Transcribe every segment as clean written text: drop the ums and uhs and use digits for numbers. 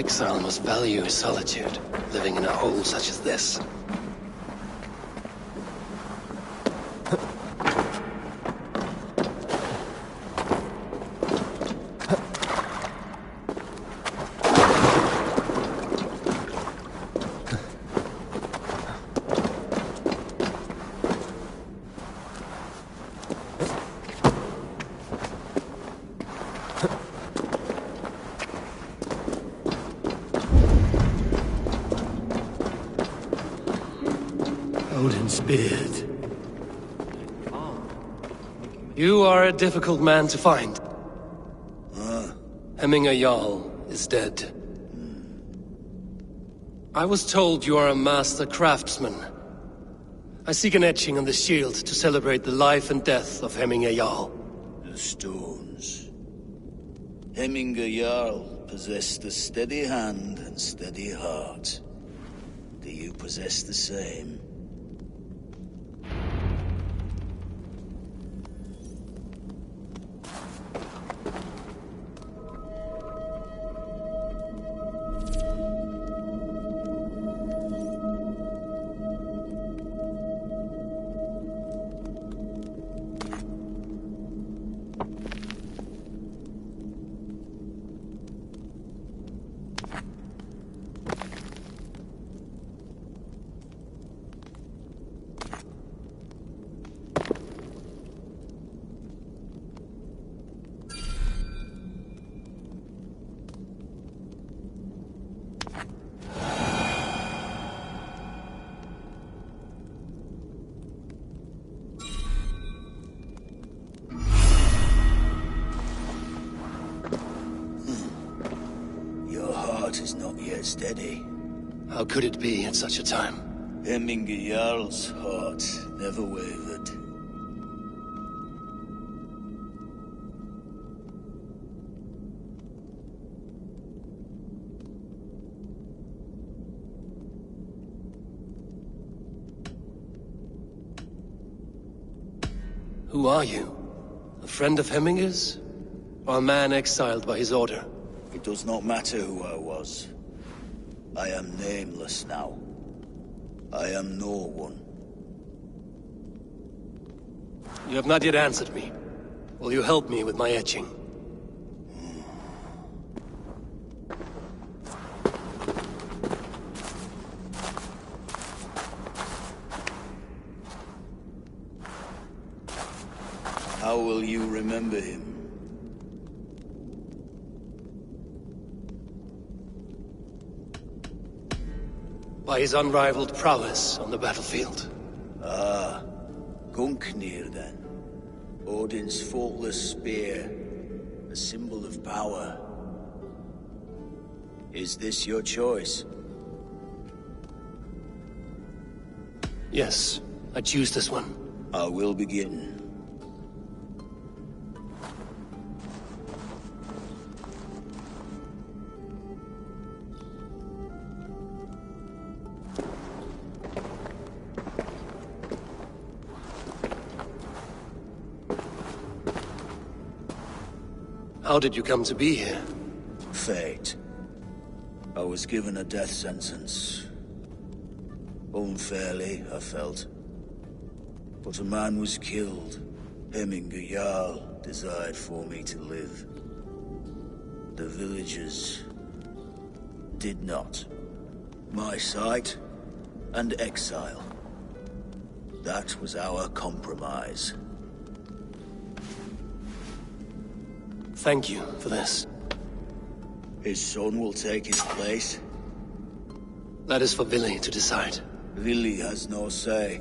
exile must value his solitude, living in a hole such as this. Odin's beard. You are a difficult man to find. Hemminger Jarl is dead. I was told you are a master craftsman. I seek an etching on the shield to celebrate the life and death of Hemminger Jarl. The stones. Hemminger Jarl possessed a steady hand and steady heart. Do you possess the same? Is not yet steady. How could it be at such a time? Hemminger Jarl's heart never wavered. Who are you? A friend of Hemminger's? Or a man exiled by his order? It does not matter who I was. I am nameless now. I am no one. You have not yet answered me. Will you help me with my etching? How will you remember him? By his unrivaled prowess on the battlefield. Ah, Gungnir then. Odin's faultless spear, a symbol of power. Is this your choice? Yes, I choose this one. I will begin. How did you come to be here? Fate. I was given a death sentence. Unfairly, I felt. But a man was killed. Hemminger Jarl desired for me to live. The villagers did not. My sight and exile. That was our compromise. Thank you for this. His son will take his place. That is for Vili to decide. Vili has no say.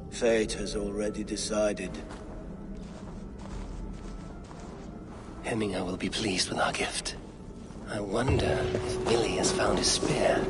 Fate has already decided. Hemminger will be pleased with our gift. I wonder if Vili has found his spear.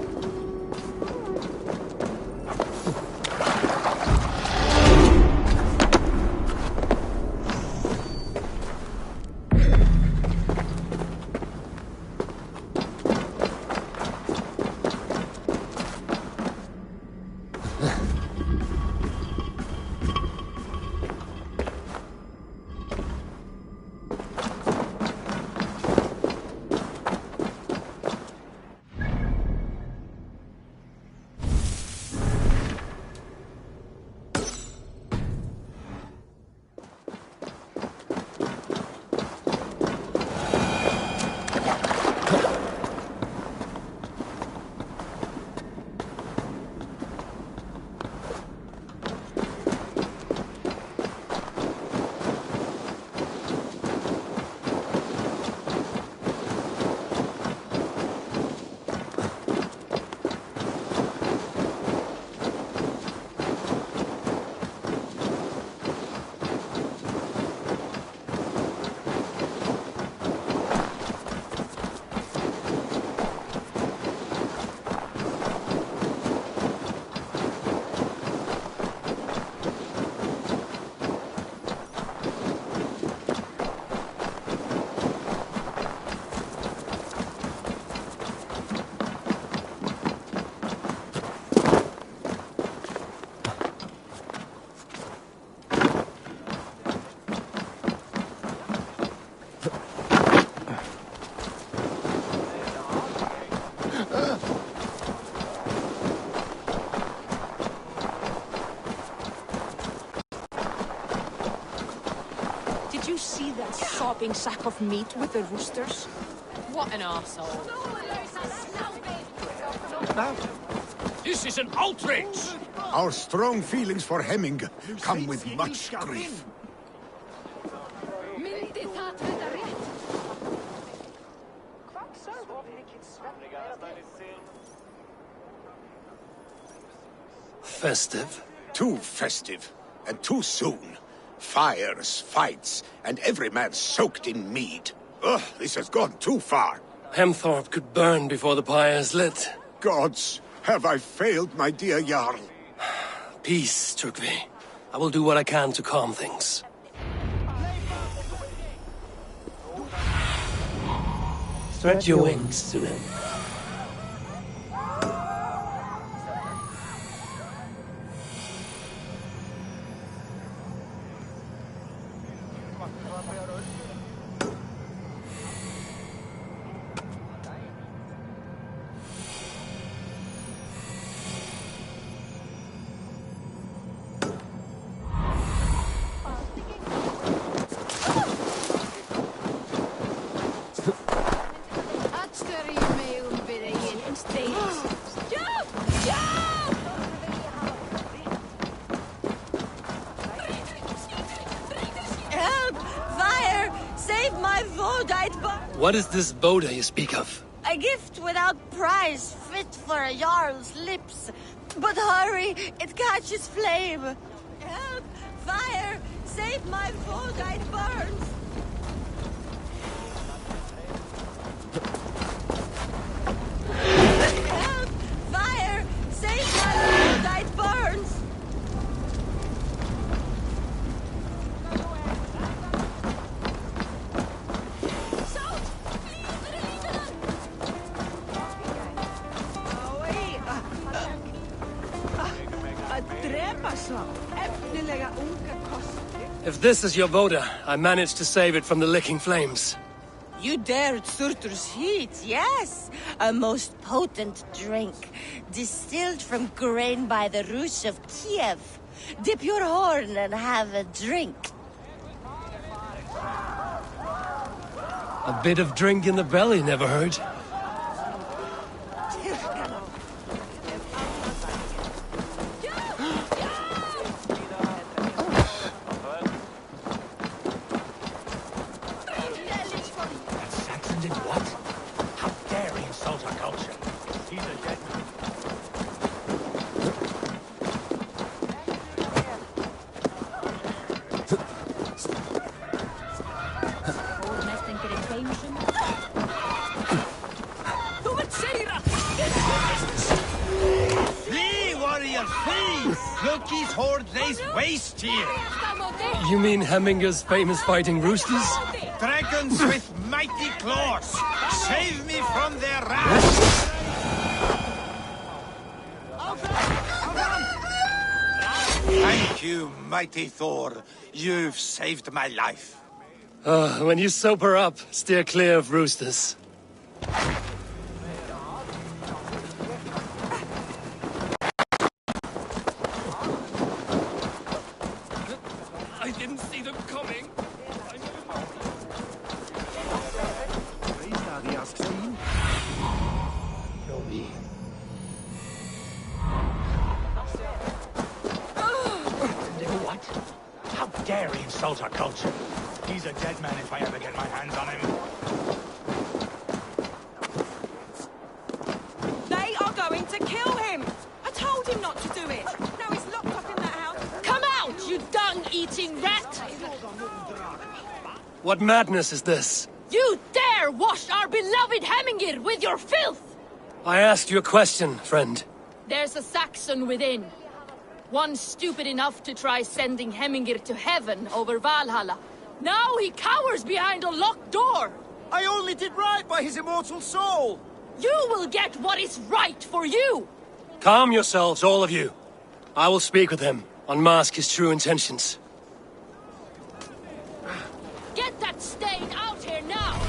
sopping sack of meat with the roosters. What an arsehole. This is an outrage! Our strong feelings for Hemming come with much grief. Festive? Too festive, and too soon. Fires, fights, and every man soaked in mead. Ugh, this has gone too far. Hemthorpe could burn before the pyre's lit. Gods, have I failed my dear Jarl? Peace, Turkvi. I will do what I can to calm things. Spread your wings to them. What is this Boda you speak of? A gift without price, fit for a Jarl's lips. But hurry, it catches flame. Help! Fire! Save my food, it burns! Help! Fire! Save my food, it burns! If this is your Boda, I managed to save it from the licking flames. You dared Surtur's heat, yes. A most potent drink, distilled from grain by the Rus of Kiev. Dip your horn and have a drink. A bit of drink in the belly never hurt. Loki's horde lays waste here. You mean Hemminger's famous fighting roosters? Dragons with mighty claws. Save me from their wrath. Thank you, mighty Thor. You've saved my life. When you sober up, steer clear of roosters. I didn't see them coming. Show me. What? How dare he insult our culture? He's a dead man if I ever get my hands on him. They are going to kill him! I told him not to do it! Now he's locked up in that house. Come out, you dung-eating rat! What madness is this? You dare wash our beloved Hemmingir with your filth! I asked you a question, friend. There's a Saxon within. One stupid enough to try sending Hemmingir to heaven over Valhalla. Now he cowers behind a locked door! I only did right by his immortal soul! You will get what is right for you! Calm yourselves, all of you. I will speak with him, unmask his true intentions. Get that stain out here now!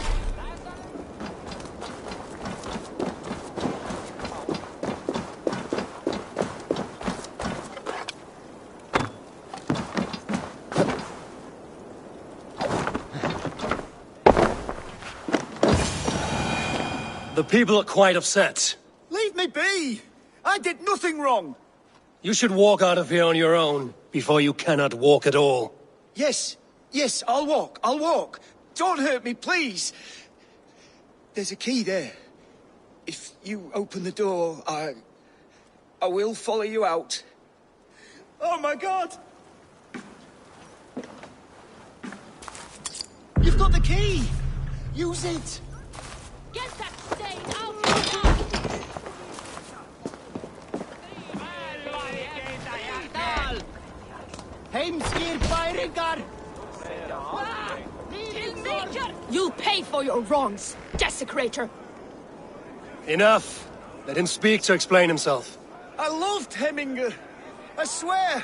The people are quite upset. Leave me be! I did nothing wrong! You should walk out of here on your own, before you cannot walk at all. Yes, I'll walk. Don't hurt me, please! There's a key there. If you open the door, I will follow you out. Oh my god! You've got the key! Use it! Get that stain out of the house! You'll pay for your wrongs, desecrator! Enough! Let him speak to explain himself. I loved Hemminger. I swear.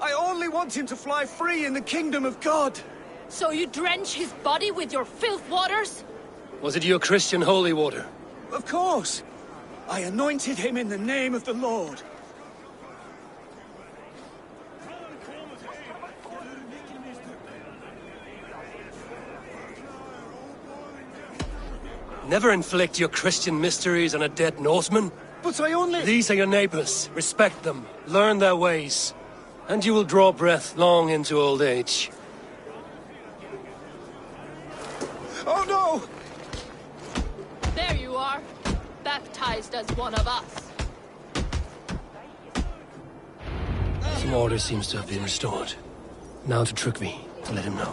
I only want him to fly free in the kingdom of God. So you drench his body with your filth waters? Was it your Christian holy water? Of course. I anointed him in the name of the Lord. Never inflict your Christian mysteries on a dead Norseman. But I only... These are your neighbors. Respect them. Learn their ways. And you will draw breath long into old age. Oh no! There you are. Baptized as one of us. Some order seems to have been restored. Now to Trygve, to let him know.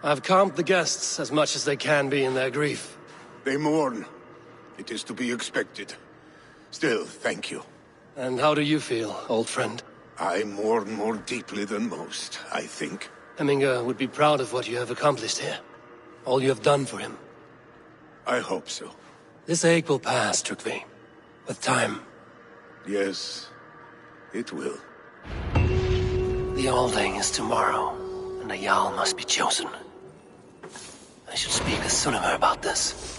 I've calmed the guests as much as they can be in their grief. They mourn. It is to be expected. Still, thank you. And how do you feel, old friend? I mourn more deeply than most, I think. Hemminger would be proud of what you have accomplished here. All you have done for him. I hope so. This ache will pass, Trygve. With time. Yes, it will. The Alding is tomorrow, and a Jarl must be chosen. I should speak with Sunnema about this.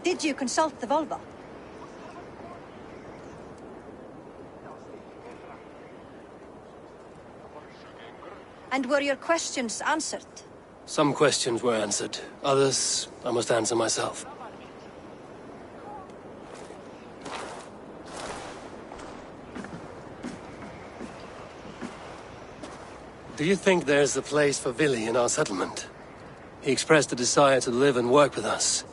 Did you consult the Volva? And were your questions answered? Some questions were answered. Others, I must answer myself. Do you think there's a place for Vili in our settlement? He expressed a desire to live and work with us.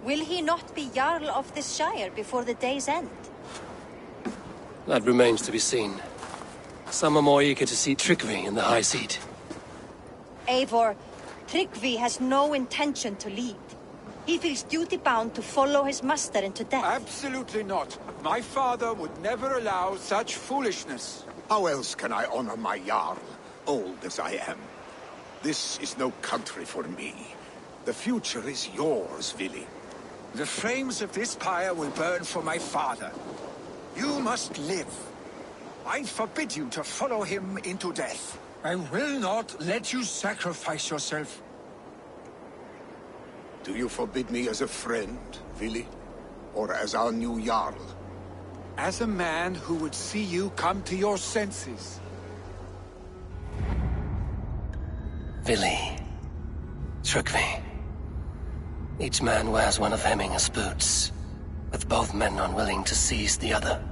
Will he not be Jarl of this shire before the day's end? That remains to be seen. Some are more eager to see Trygve in the high seat. Eivor, Trygve has no intention to lead. He feels duty-bound to follow his master into death. Absolutely not. My father would never allow such foolishness. How else can I honor my Jarl, old as I am? This is no country for me. The future is yours, Vili. The flames of this pyre will burn for my father. You must live. I forbid you to follow him into death. I will not let you sacrifice yourself. Do you forbid me as a friend, Vili? Or as our new Jarl? as a man who would see you come to your senses. Vili. Trygvi. Each man wears one of Hemminger's boots, with both men unwilling to seize the other.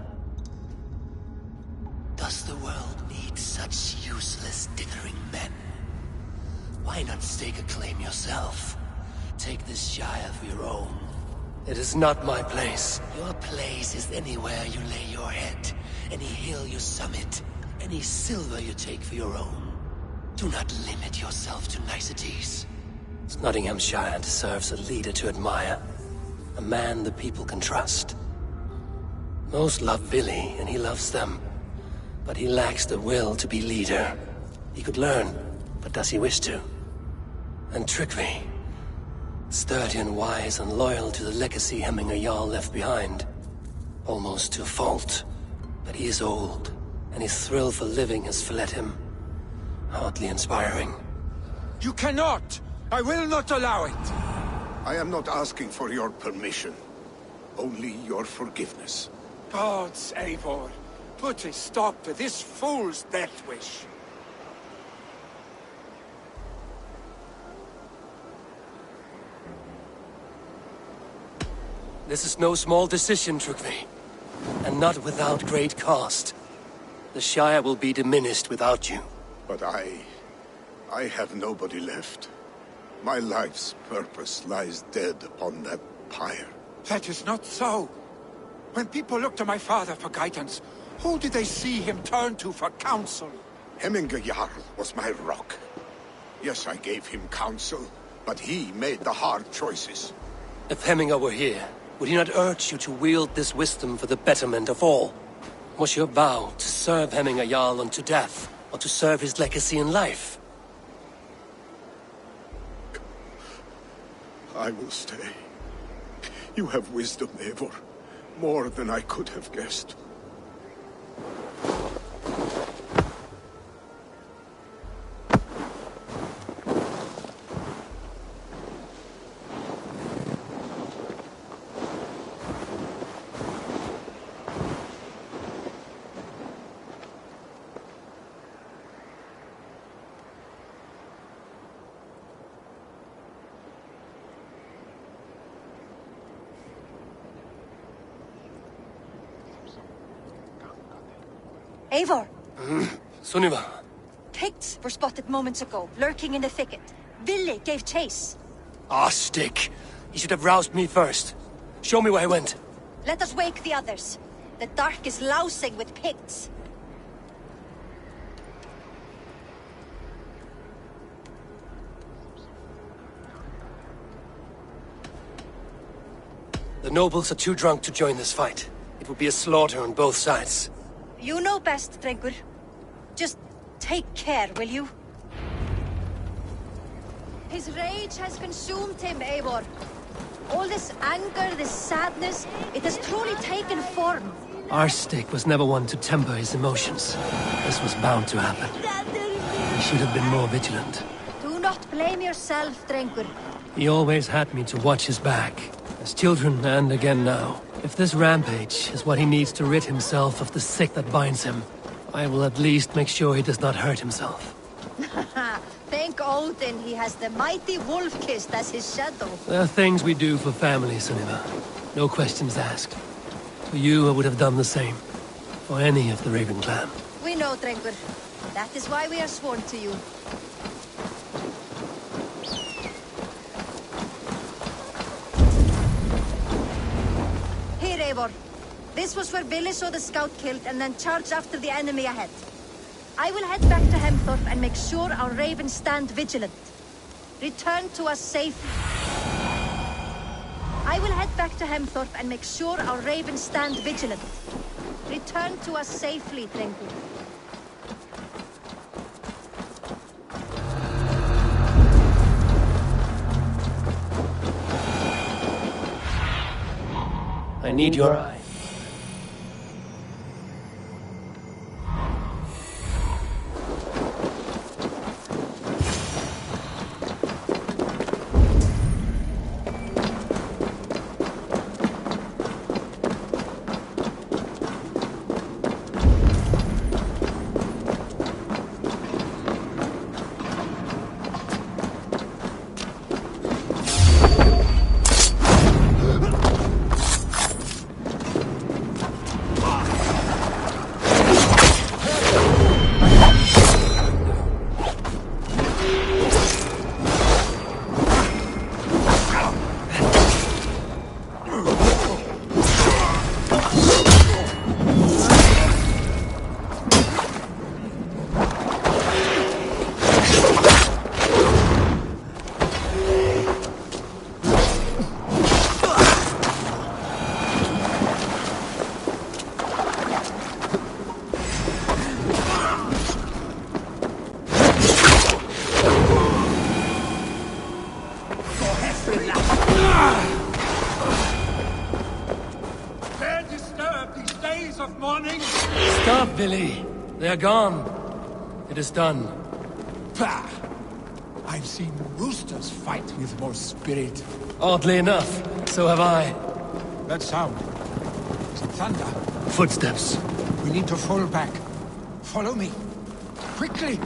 Does the world need such useless, dithering men? Why not stake a claim yourself? Take this Shire for your own. It is not my place. Your place is anywhere you lay your head, any hill you summit, any silver you take for your own. Do not limit yourself to niceties. Nottinghamshire deserves a leader to admire, a man the people can trust. Most love Vili, and he loves them, but he lacks the will to be leader. He could learn, but does he wish to? And Trygvi, sturdy and wise and loyal to the legacy Hemminger Jarl left behind, almost to a fault. But he is old, and his thrill for living has fled him. Hardly inspiring. You cannot! I will not allow it! I am not asking for your permission. Only your forgiveness. Gods, Eivor, put a stop to this fool's death wish. This is no small decision, Trygvi. And not without great cost. The Shire will be diminished without you. But I have nobody left. My life's purpose lies dead upon that pyre. That is not so. When people look to my father for guidance, who did they see him turn to for counsel? Hemminger Jarl was my rock. Yes, I gave him counsel, but he made the hard choices. If Hemminger were here, would he not urge you to wield this wisdom for the betterment of all? Was your vow to serve Hemminger Jarl unto death, or to serve his legacy in life? I will stay. You have wisdom, Eivor. More than I could have guessed. Eivor! Sunniva! Picts were spotted moments ago, lurking in the thicket. Vili gave chase. Ah, stick! He should have roused me first. Show me where he went. Let us wake the others. The dark is lousing with Picts. The nobles are too drunk to join this fight. It would be a slaughter on both sides. You know best, Drengur. Just take care, will you? His rage has consumed him, Eivor. All this anger, this sadness, it has truly taken form. Our stick was never one to temper his emotions. This was bound to happen. He should have been more vigilant. Do not blame yourself, Drengur. He always had me to watch his back. As children, and again now. If this rampage is what he needs to rid himself of the sick that binds him, I will at least make sure he does not hurt himself. Thank Odin he has the mighty Wolf-Kissed as his shadow. There are things we do for family, Sunniva. No questions asked. For you, I would have done the same. For any of the Raven clan. We know, Drengur. That is why we are sworn to you. Here, Eivor. This was where Vili saw the scout killed and then charged after the enemy ahead. I will head back to Hemthorpe and make sure our ravens stand vigilant. Return to us safely. I will head back to Hemthorpe and make sure our ravens stand vigilant. Return to us safely, Drengur. I need your eye. of mourning? Stop, Billy. They're gone. It is done. Bah! I've seen roosters fight with more spirit. Oddly enough, so have I. That sound. Is it thunder? Footsteps. We need to fall back. Follow me. Quickly!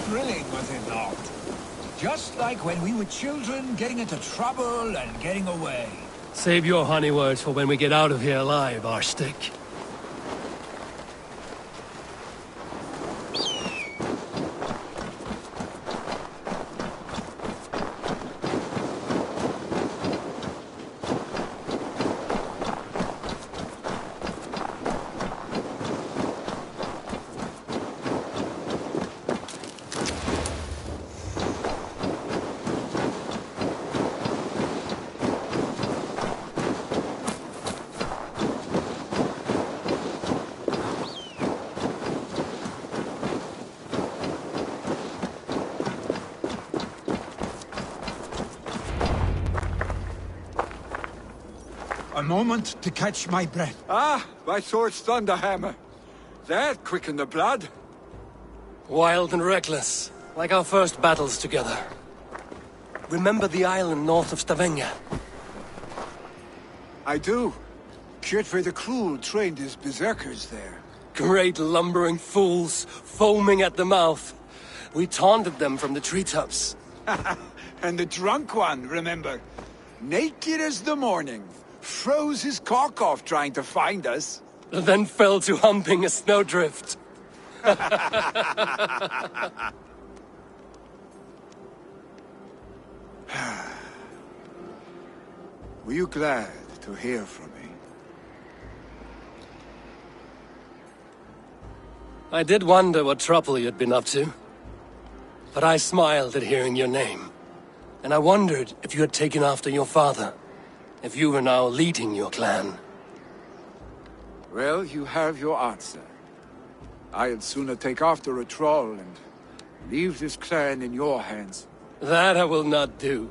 Thrilling, was it not? Just like when we were children, getting into trouble and getting away. Save your honey words for when we get out of here alive, Arstick. A moment to catch my breath. Ah, my sword's thunderhammer. That quickened the blood. Wild and reckless, like our first battles together. Remember the island north of Stavanger? I do. Kjotve the Cruel trained his berserkers there. Great lumbering fools, foaming at the mouth. We taunted them from the treetops. And the drunk one, remember? Naked as the morning. Froze his cock off trying to find us. Then fell to humping a snowdrift. Were you glad to hear from me? I did wonder what trouble you'd been up to. But I smiled at hearing your name. And I wondered if you had taken after your father. If you were now leading your clan. Well, you have your answer. I'd sooner take after a troll and leave this clan in your hands. That I will not do.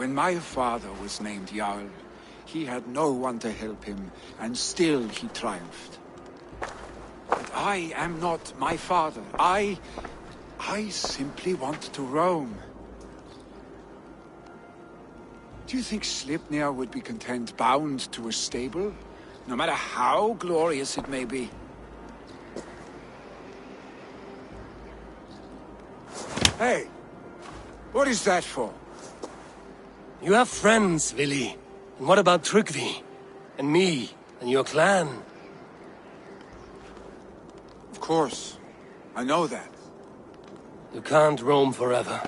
When my father was named Jarl, he had no one to help him, and still he triumphed. But I am not my father. I simply want to roam. Do you think Sleipnir would be content bound to a stable? No matter how glorious it may be? Hey! What is that for? You have friends, Vili. And what about Tryggvi? And me? And your clan? Of course. I know that. You can't roam forever.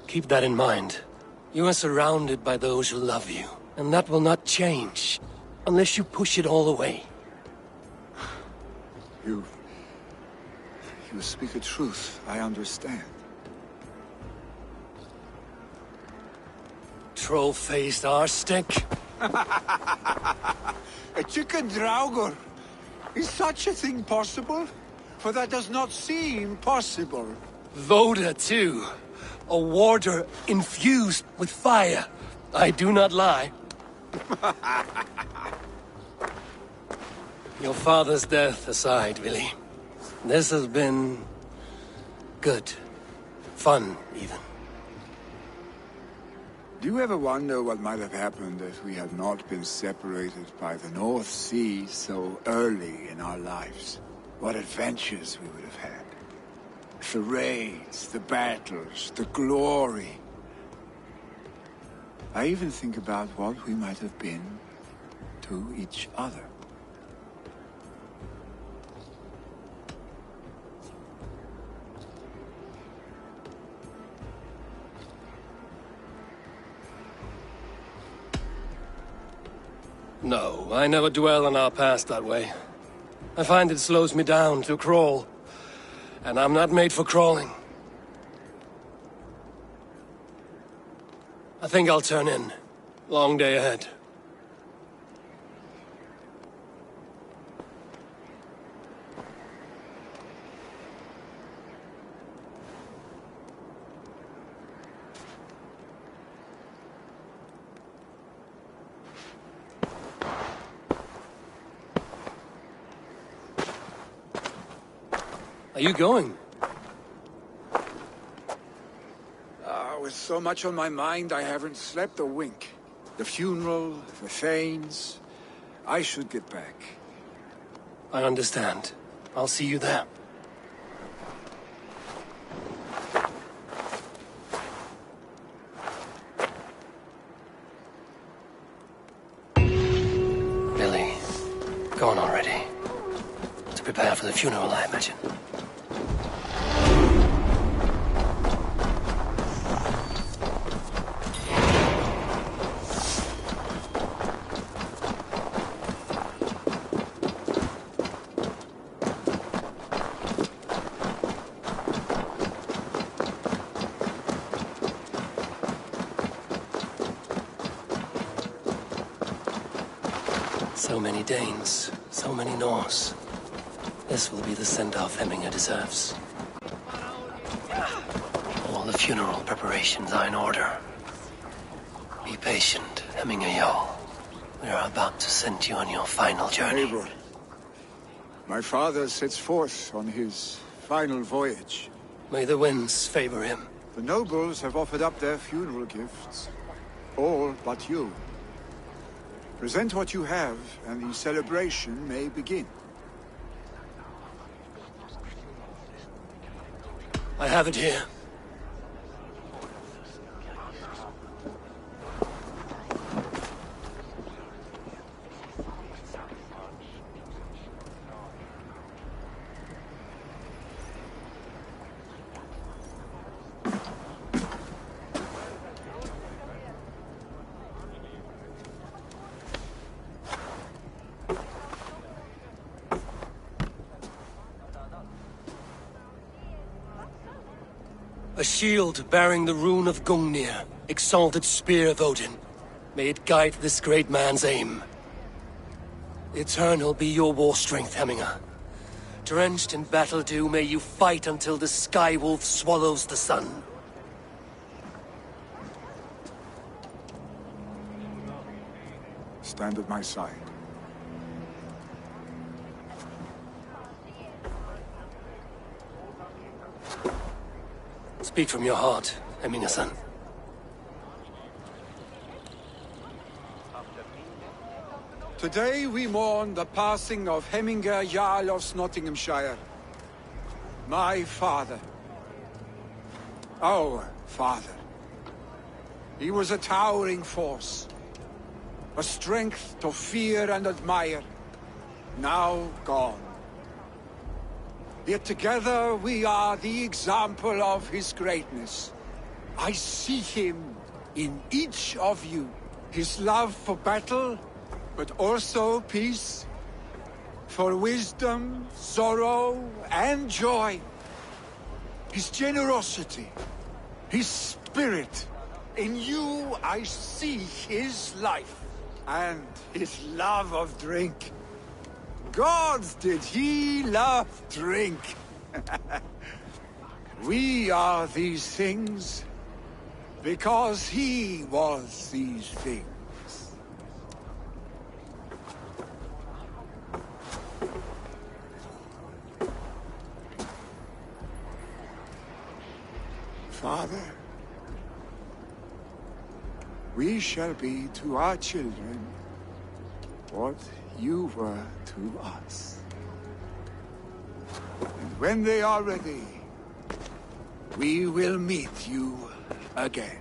Keep that in mind. You are surrounded by those who love you. And that will not change. Unless you push it all away. You speak a truth. I understand. Troll-faced arstick. A chicken draugr. Is such a thing possible? For that does not seem possible. Voda, too. A warder infused with fire. I do not lie. Your father's death aside, Vili. This has been... good. Fun, even. Do you ever wonder what might have happened if we had not been separated by the North Sea so early in our lives? What adventures we would have had. The raids, the battles, the glory. I even think about what we might have been to each other. No, I never dwell on our past that way. I find it slows me down to crawl. And I'm not made for crawling. I think I'll turn in. Long day ahead. Are you going? With so much on my mind, I haven't slept a wink. The funeral, the Thanes. I should get back. I understand. I'll see you there. Billy, go on already. To prepare for the funeral, I imagine. So many Danes, so many Norse. This will be the send-off Hemminger deserves. All the funeral preparations are in order. Be patient, Hemminger Jarl. We are about to send you on your final journey. Eivor, my father sets forth on his final voyage. May the winds favor him. The nobles have offered up their funeral gifts. All but you. Present what you have, and the celebration may begin. I have it here. A shield bearing the rune of Gungnir, exalted spear of Odin. May it guide this great man's aim. Eternal be your war strength, Hemminger. Drenched in battle dew, may you fight until the sky wolf swallows the sun. stand at my side. Speak from your heart, Emina-san. Today we mourn the passing of Hemminger Jarl of Nottinghamshire. My father. Our father. He was a towering force. A strength to fear and admire. Now gone. Yet together we are the example of his greatness. I see him in each of you. His love for battle, but also peace. For wisdom, sorrow, and joy. His generosity. His spirit. In you I see his life. And his love of drink. Gods, did he love drink! We are these things because he was these things. Father, we shall be to our children what you were to us. And when they are ready, we will meet you again.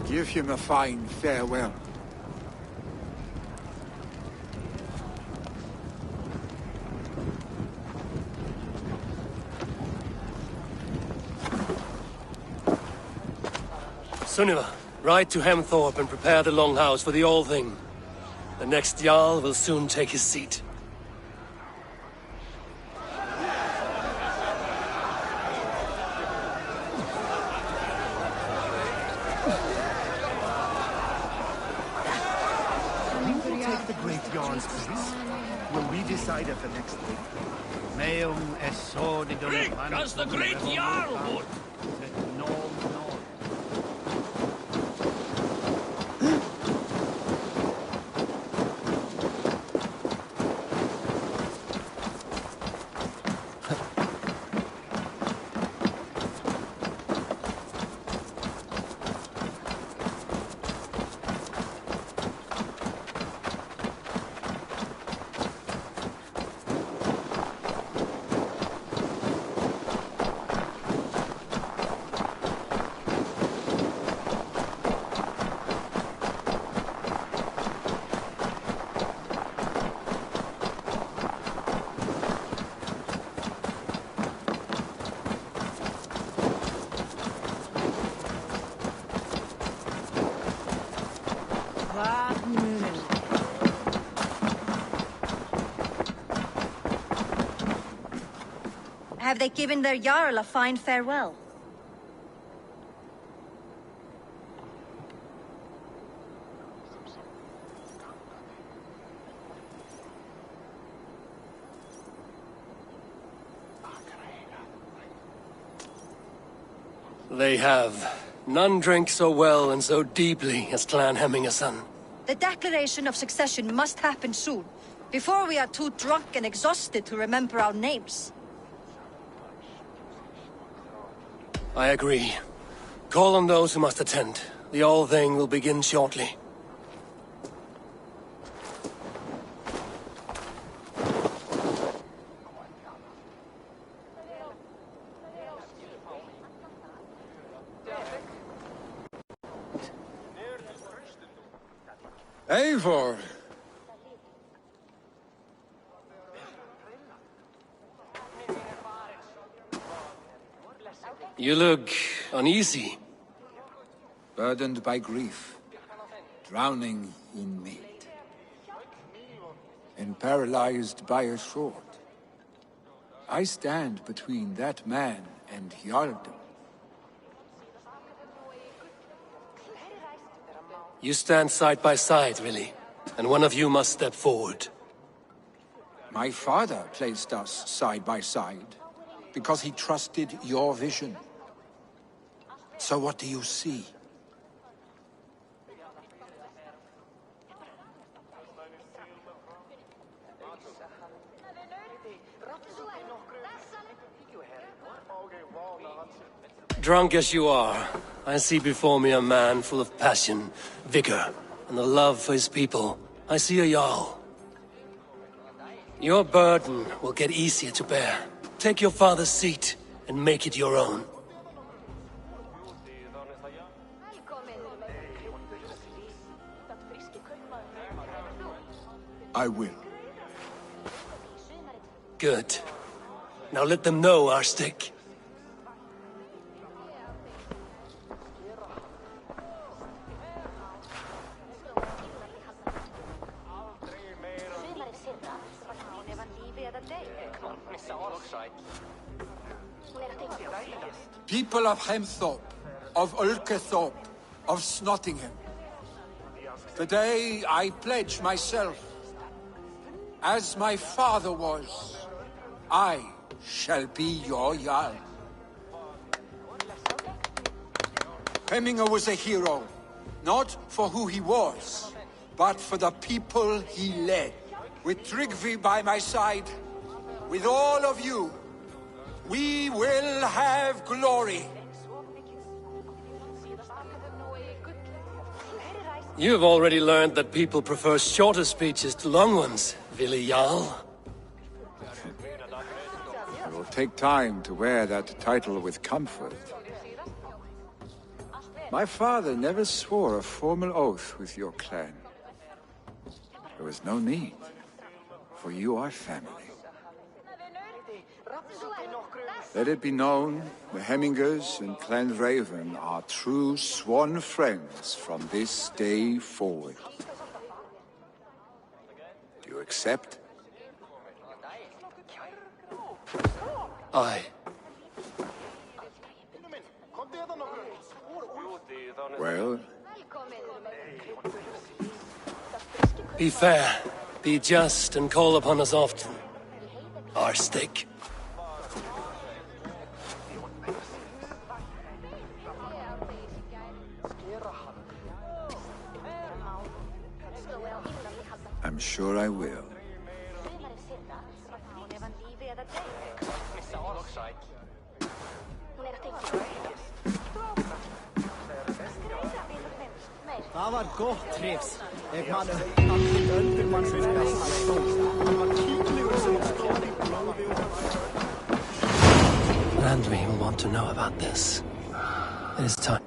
Give him a fine farewell. Sunniva, ride to Hemthorpe and prepare the Longhouse for the All Thing. The next Jarl will soon take his seat. Will we decide at the next thing? Meum es sordidum. Quick, as the great Jarl would! No, no. Have they given their Jarl a fine farewell? They have. None drink so well and so deeply as Clan Hemminger-son. The declaration of succession must happen soon, before we are too drunk and exhausted to remember our names. I agree. Call on those who must attend. The All Thing will begin shortly. Eivor! You look uneasy. Burdened by grief. Drowning in mead. And paralyzed by a sword. I stand between that man and Hjarldum. You stand side by side, really. And one of you must step forward. My father placed us side by side, because he trusted your vision. So what do you see? Drunk as you are, I see before me a man full of passion, vigor, and a love for his people. I see a Jarl. Your burden will get easier to bear. Take your father's seat and make it your own. I will. Good. Now let them know our stick. People of Hemthorpe, of Ulkethorpe, of Snottingham. Today I pledge myself, as my father was, I shall be your Jarl. Hemminger was a hero, not for who he was, but for the people he led. With Tryggvi by my side, with all of you, we will have glory. You've already learned that people prefer shorter speeches to long ones, Willi Jarl. It will take time to wear that title with comfort. My father never swore a formal oath with your clan. There was no need, for you are family. Let it be known, the Hemmingers and Clan Raven are true sworn friends from this day forward. Do you accept? Aye. Well? Be fair, be just, and call upon us often. Our stick. I'm sure I will. Det var godt trivs. Jeg mener, han fikk Øldermanns beste stol. Han var tydelig som en skål. Landry will want to know about this. It is time.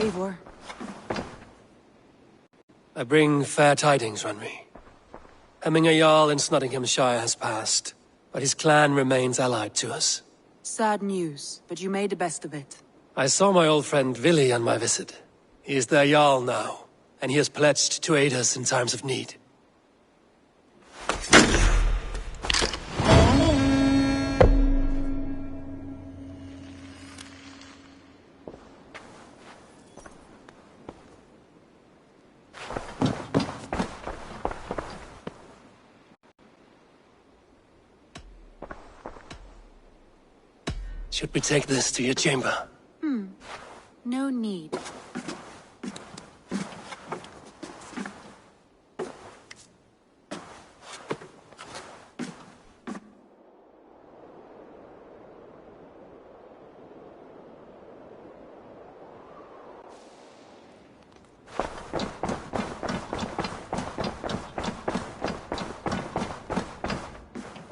Eivor. I bring fair tidings, Runry. Hemminger Jarl in Nottinghamshire has passed, but his clan remains allied to us. Sad news, but you made the best of it. I saw my old friend Willi on my visit. He is their Jarl now, and he has pledged to aid us in times of need. Should we take this to your chamber? No need.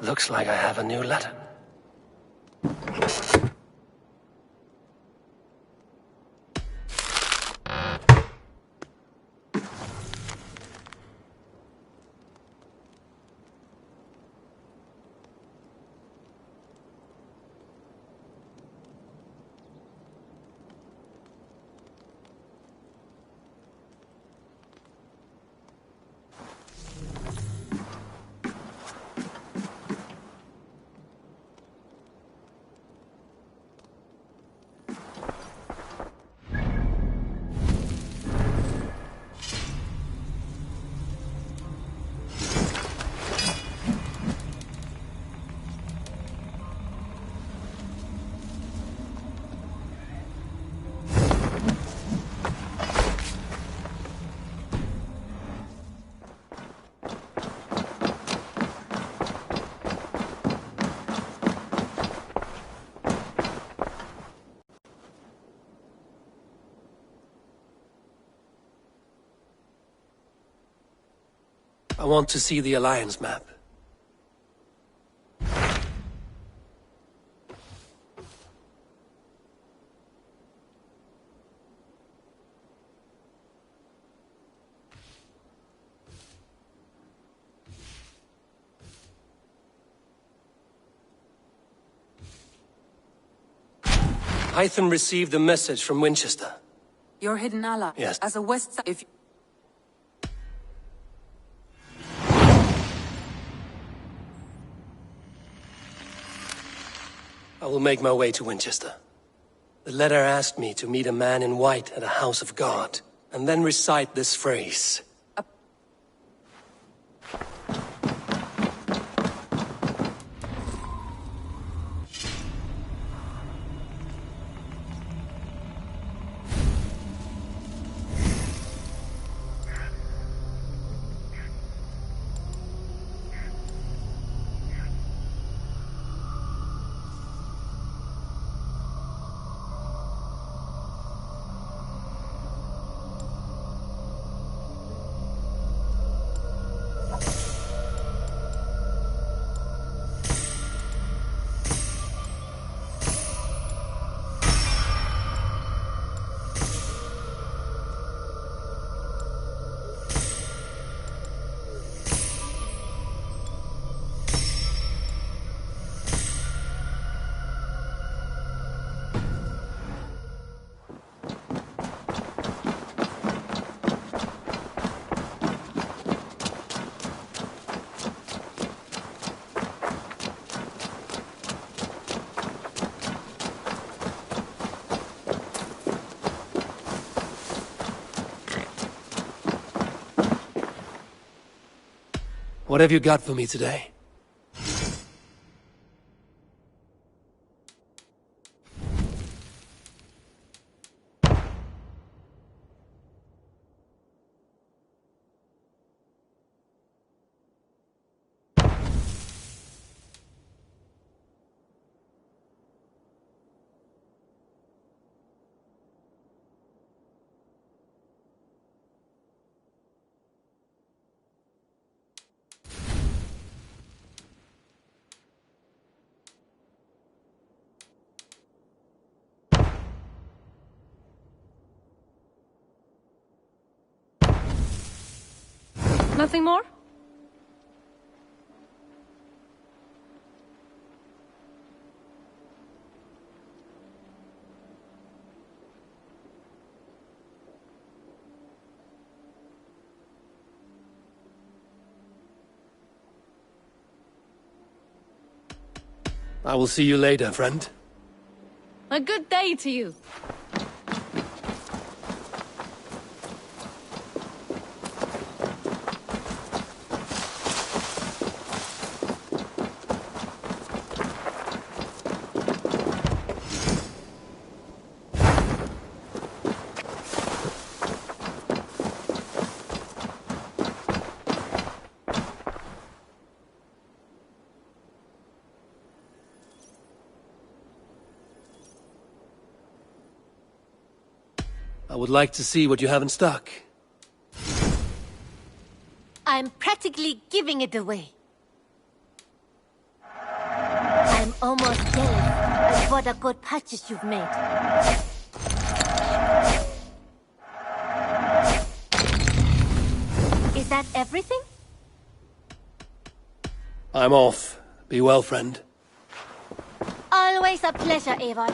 Looks like I have a new letter. I want to see the Alliance map. Hytham received a message from Winchester. Your hidden ally. Yes. As a West Side, if I will make my way to Winchester. The letter asked me to meet a man in white at a house of God, and then recite this phrase. What have you got for me today? Nothing more? I will see you later, friend. A good day to you. I would like to see what you have in stock. I'm practically giving it away. I'm almost jealous of what a good purchase you've made. Is that everything? I'm off. Be well, friend. Always a pleasure, Eivor.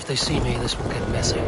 If they see me, this will get messy.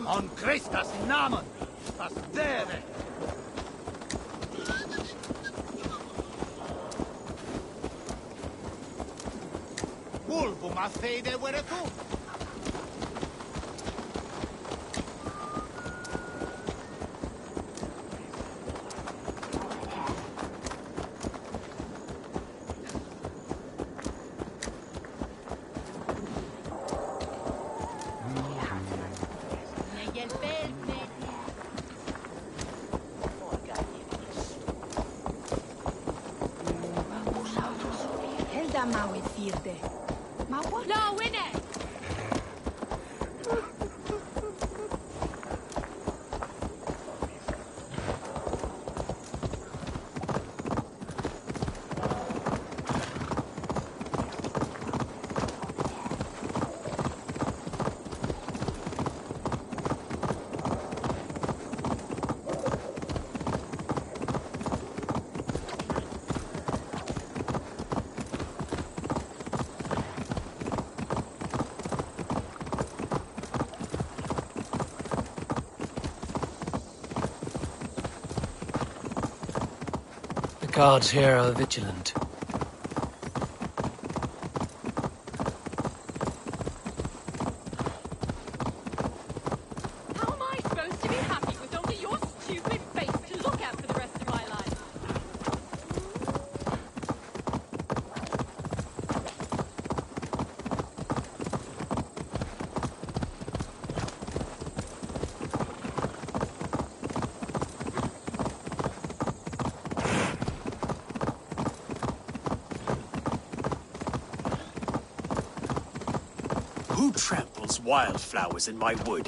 On Christus Namen! Was wäre? Vulvum a fede vere tu? Helda Maui Firde. Ma what? No, Winnie! guards here are vigilant. How am I supposed to be happy with only your stupid face to look at for the rest of my life? Who tramples wildflowers in my wood?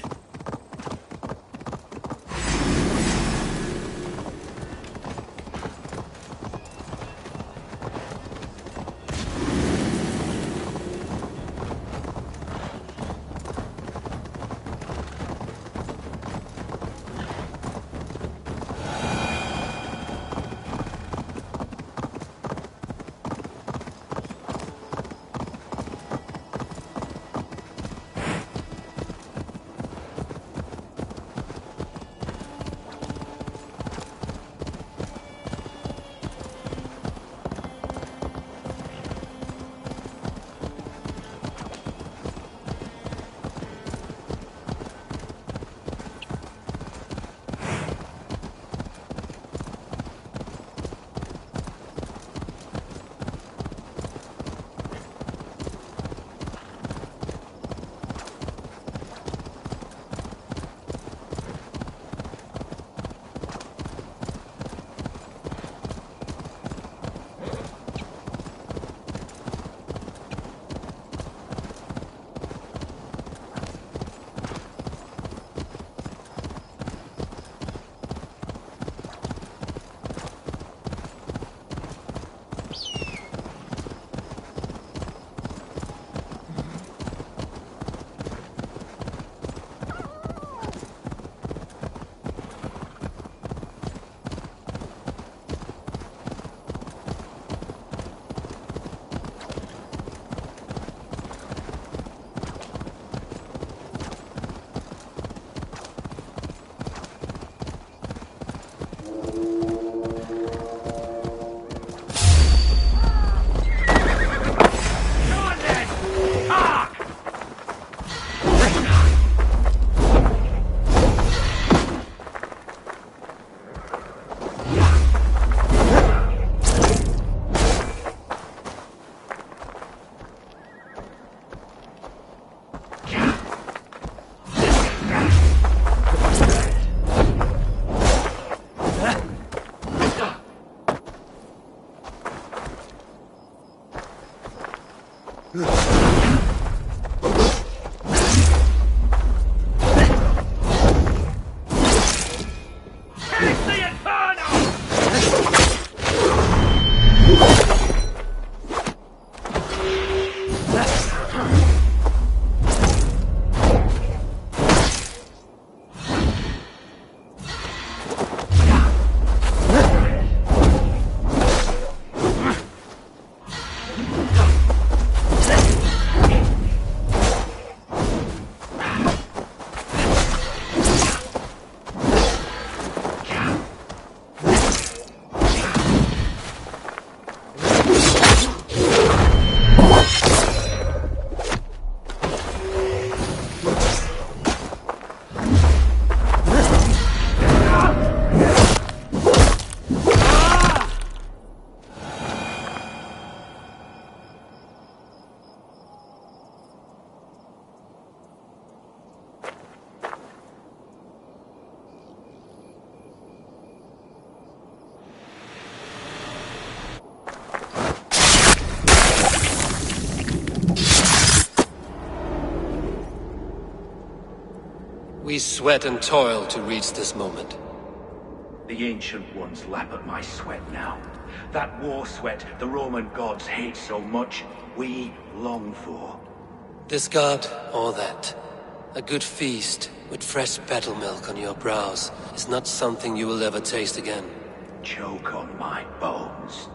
We sweat and toil to reach this moment. The Ancient Ones lap at my sweat now. That war sweat the Roman gods hate so much, we long for. This god or that. A good feast with fresh battle milk on your brows is not something you will ever taste again. Choke on my bones.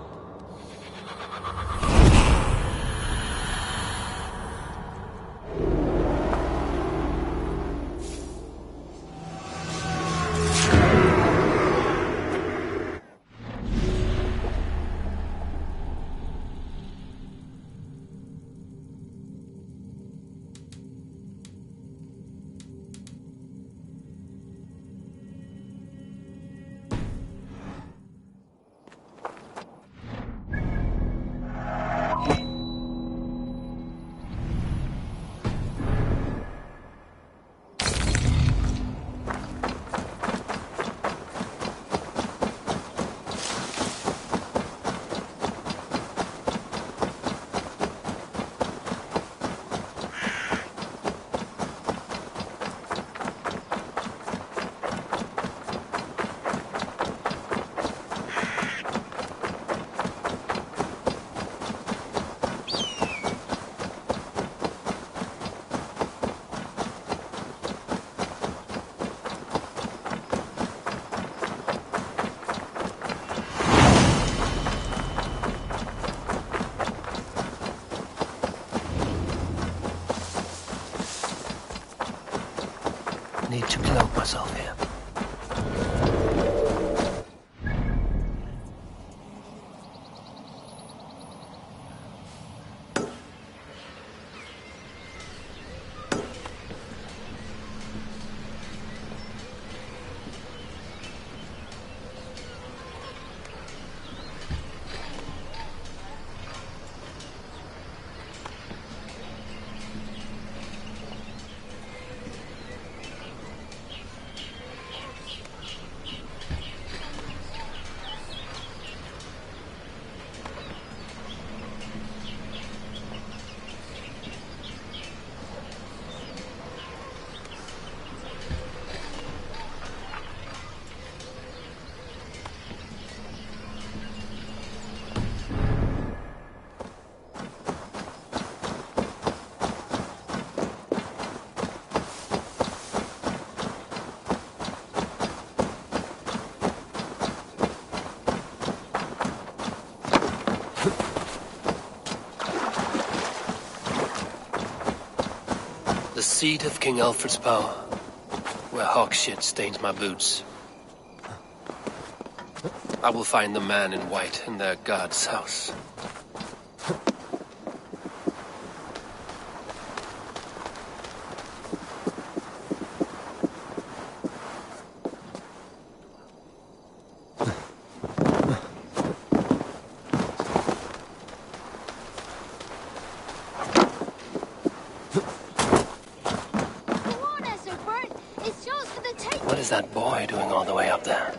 Need to cloak myself here. The seat of King Alfred's power, where hawk shit stains my boots. I will find the man in white in their god's house. What is that boy doing all the way up there?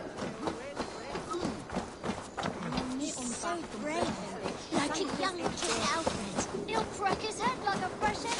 So brave, like a young King Alfred. He'll crack his head like a fresh egg.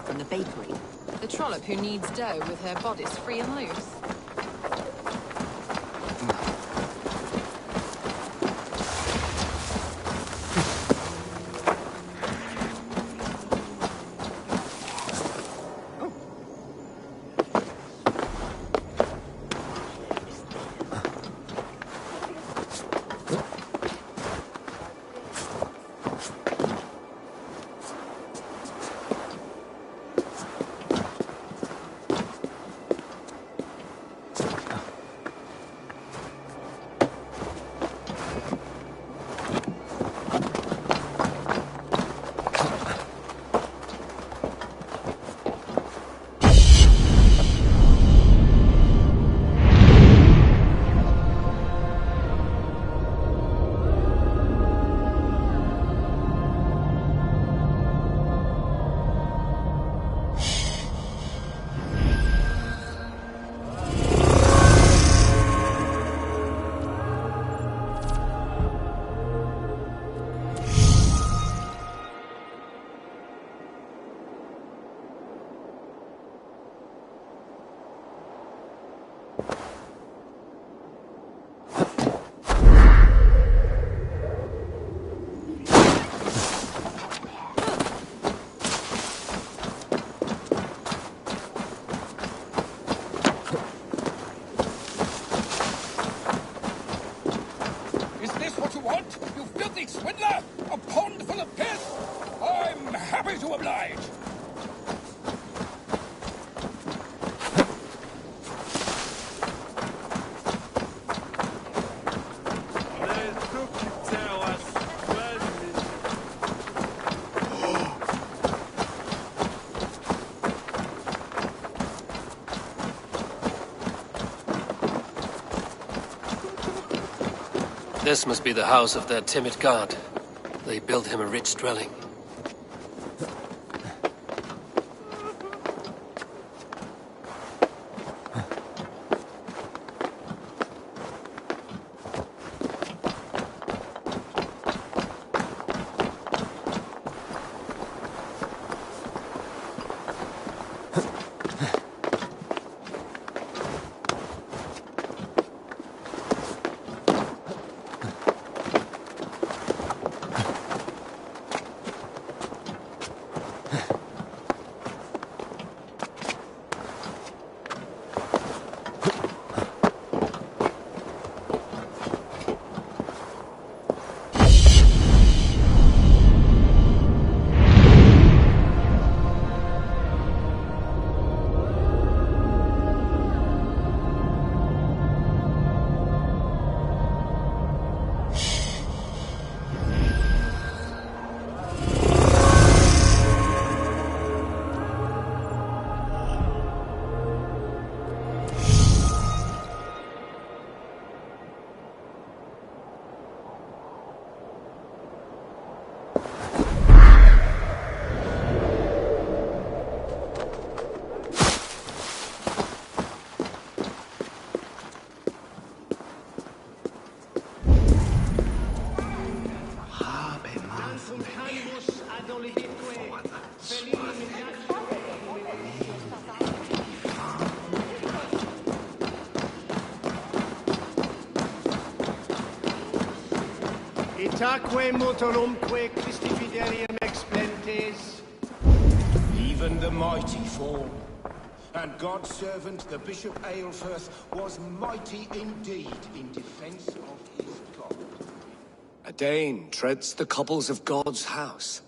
from the bakery. The trollop who needs dough with her bodice free and loose. This must be the house of their timid god. They built him a rich dwelling. Itaque motorumque Christi fidelium explentes. Even the mighty fall. And God's servant, the Bishop Aelfirth, was mighty indeed in defense of his God. A Dane treads the cobbles of God's house.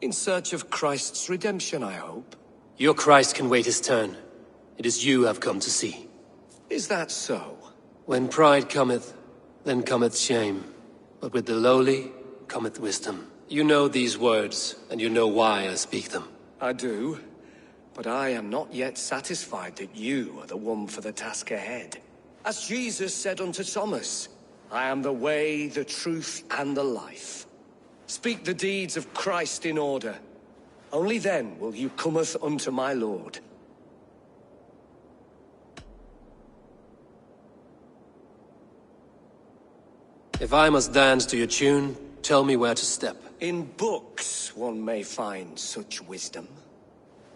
In search of Christ's redemption, I hope. Your Christ can wait his turn. It is you I've come to see. Is that so? When pride cometh, then cometh shame. But with the lowly cometh wisdom. You know these words, and you know why I speak them. I do, but I am not yet satisfied that you are the one for the task ahead. As Jesus said unto Thomas, I am the way, the truth, and the life. Speak the deeds of Christ in order. Only then will you cometh unto my Lord. If I must dance to your tune, tell me where to step. In books one may find such wisdom.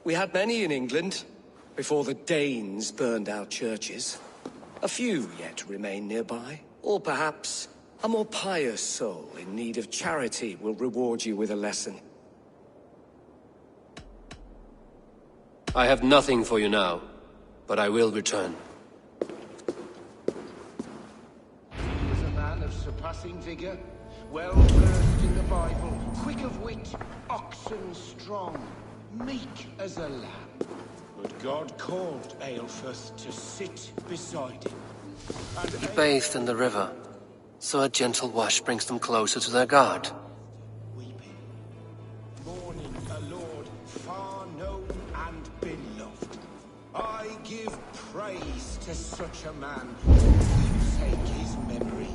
We had many in England, before the Danes burned our churches. A few yet remain nearby. Or perhaps a more pious soul in need of charity will reward you with a lesson. I have nothing for you now, but I will return. He was a man of surpassing vigor, well versed in the Bible, quick of wit, oxen strong, meek as a lamb. But God called Aelfirth to sit beside him. And He bathed in the river, so a gentle wash brings them closer to their God. Mourning a lord far known and beloved. I give praise to such a man to keepsake his memory.